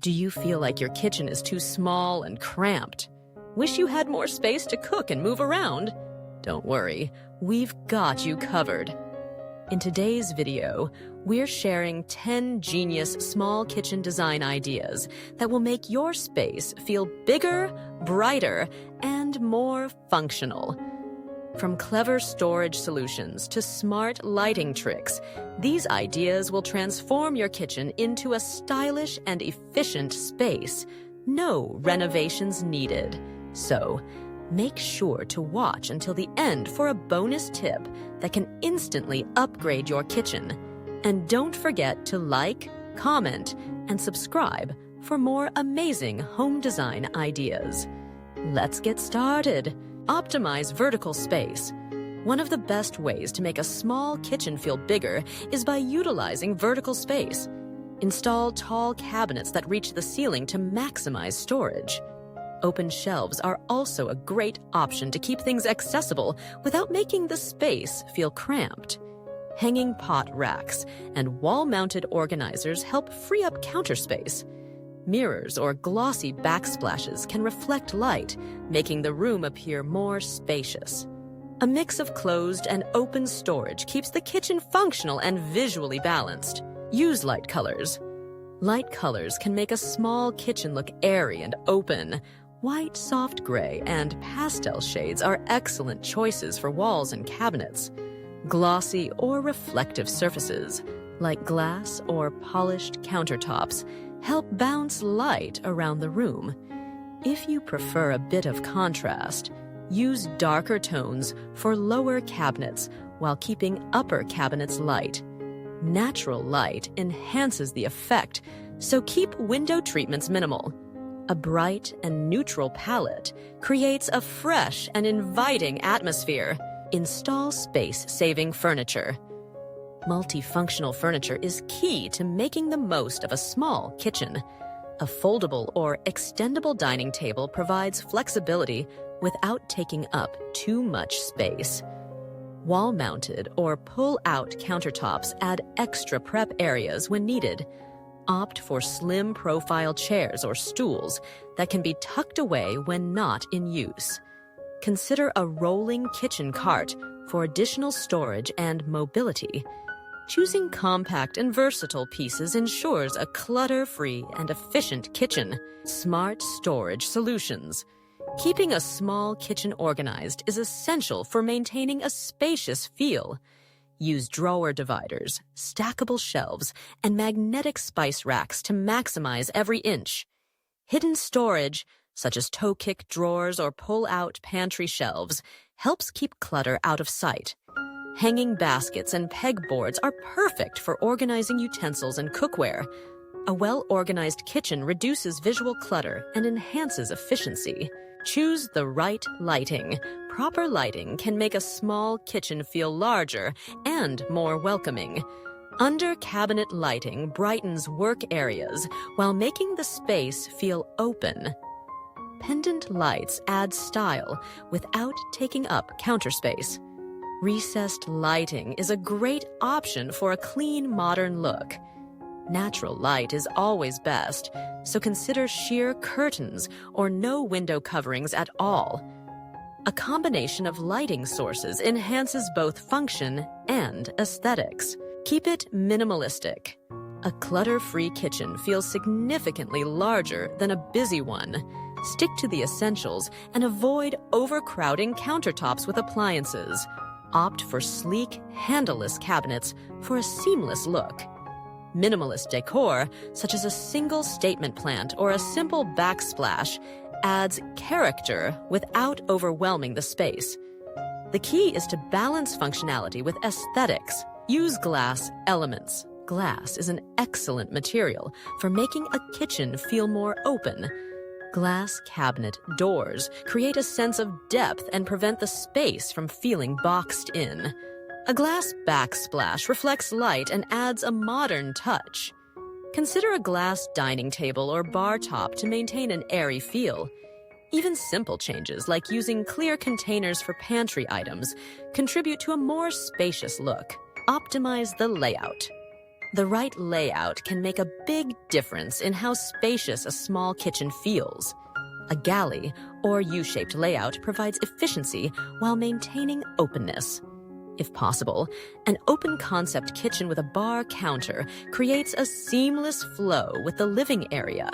Do you feel like your kitchen is too small and cramped? Wish you had more space to cook and move around? Don't worry, we've got you covered. In today's video, we're sharing 10 genius small kitchen design ideas that will make your space feel bigger, brighter, and more functional. From clever storage solutions to smart lighting tricks, these ideas will transform your kitchen into a stylish and efficient space. No renovations needed. So, make sure to watch until the end for a bonus tip that can instantly upgrade your kitchen. And don't forget to like, comment, and subscribe for more amazing home design ideas. Let's get started. Optimize vertical space. One of the best ways to make a small kitchen feel bigger is by utilizing vertical space. Install tall cabinets that reach the ceiling to maximize storage. Open shelves are also a great option to keep things accessible without making the space feel cramped. Hanging pot racks and wall-mounted organizers help free up counter space. Mirrors or glossy backsplashes can reflect light, making the room appear more spacious. A mix of closed and open storage keeps the kitchen functional and visually balanced. Use light colors. Light colors can make a small kitchen look airy and open. White, soft gray, and pastel shades are excellent choices for walls and cabinets. Glossy or reflective surfaces, like glass or polished countertops, help bounce light around the room. If you prefer a bit of contrast, use darker tones for lower cabinets while keeping upper cabinets light. Natural light enhances the effect, so keep window treatments minimal. A bright and neutral palette creates a fresh and inviting atmosphere. Install space-saving furniture. Multifunctional furniture is key to making the most of a small kitchen. A foldable or extendable dining table provides flexibility without taking up too much space. Wall-mounted or pull-out countertops add extra prep areas when needed. Opt for slim profile chairs or stools that can be tucked away when not in use. Consider a rolling kitchen cart for additional storage and mobility. Choosing compact and versatile pieces ensures a clutter-free and efficient kitchen. Smart storage solutions. Keeping a small kitchen organized is essential for maintaining a spacious feel. Use drawer dividers, stackable shelves, and magnetic spice racks to maximize every inch. Hidden storage, such as toe-kick drawers or pull-out pantry shelves, helps keep clutter out of sight. Hanging baskets and pegboards are perfect for organizing utensils and cookware. A well-organized kitchen reduces visual clutter and enhances efficiency. Choose the right lighting. Proper lighting can make a small kitchen feel larger and more welcoming. Under-cabinet lighting brightens work areas while making the space feel open. Pendant lights add style without taking up counter space. Recessed lighting is a great option for a clean, modern look. Natural light is always best, so consider sheer curtains or no window coverings at all. A combination of lighting sources enhances both function and aesthetics. Keep it minimalistic. A clutter-free kitchen feels significantly larger than a busy one. Stick to the essentials and avoid overcrowding countertops with appliances. Opt for sleek, handleless cabinets for a seamless look. Minimalist decor, such as a single statement plant or a simple backsplash, adds character without overwhelming the space. The key is to balance functionality with aesthetics. Use glass elements. Glass is an excellent material for making a kitchen feel more open. Glass cabinet doors create a sense of depth and prevent the space from feeling boxed in. A glass backsplash reflects light and adds a modern touch. Consider a glass dining table or bar top to maintain an airy feel. Even simple changes like using clear containers for pantry items contribute to a more spacious look. Optimize the layout. The right layout can make a big difference in how spacious a small kitchen feels. A galley or U-shaped layout provides efficiency while maintaining openness. If possible, an open-concept kitchen with a bar counter creates a seamless flow with the living area.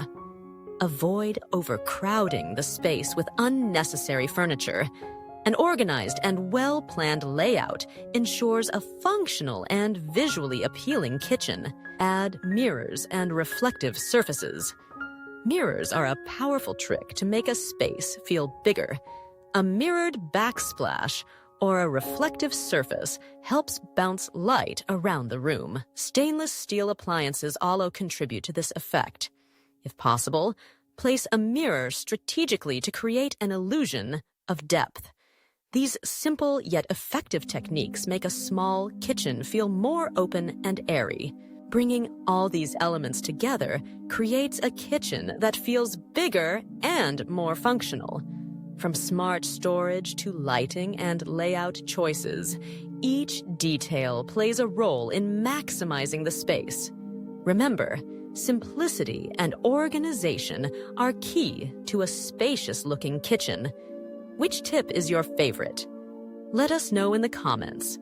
Avoid overcrowding the space with unnecessary furniture. An organized and well-planned layout ensures a functional and visually appealing kitchen. Add mirrors and reflective surfaces. Mirrors are a powerful trick to make a space feel bigger. A mirrored backsplash or a reflective surface helps bounce light around the room. Stainless steel appliances also contribute to this effect. If possible, place a mirror strategically to create an illusion of depth. These simple yet effective techniques make a small kitchen feel more open and airy. Bringing all these elements together creates a kitchen that feels bigger and more functional. From smart storage to lighting and layout choices, each detail plays a role in maximizing the space. Remember, simplicity and organization are key to a spacious-looking kitchen. Which tip is your favorite? Let us know in the comments.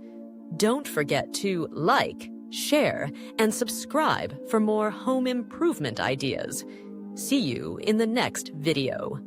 Don't forget to like, share, and subscribe for more home improvement ideas. See you in the next video.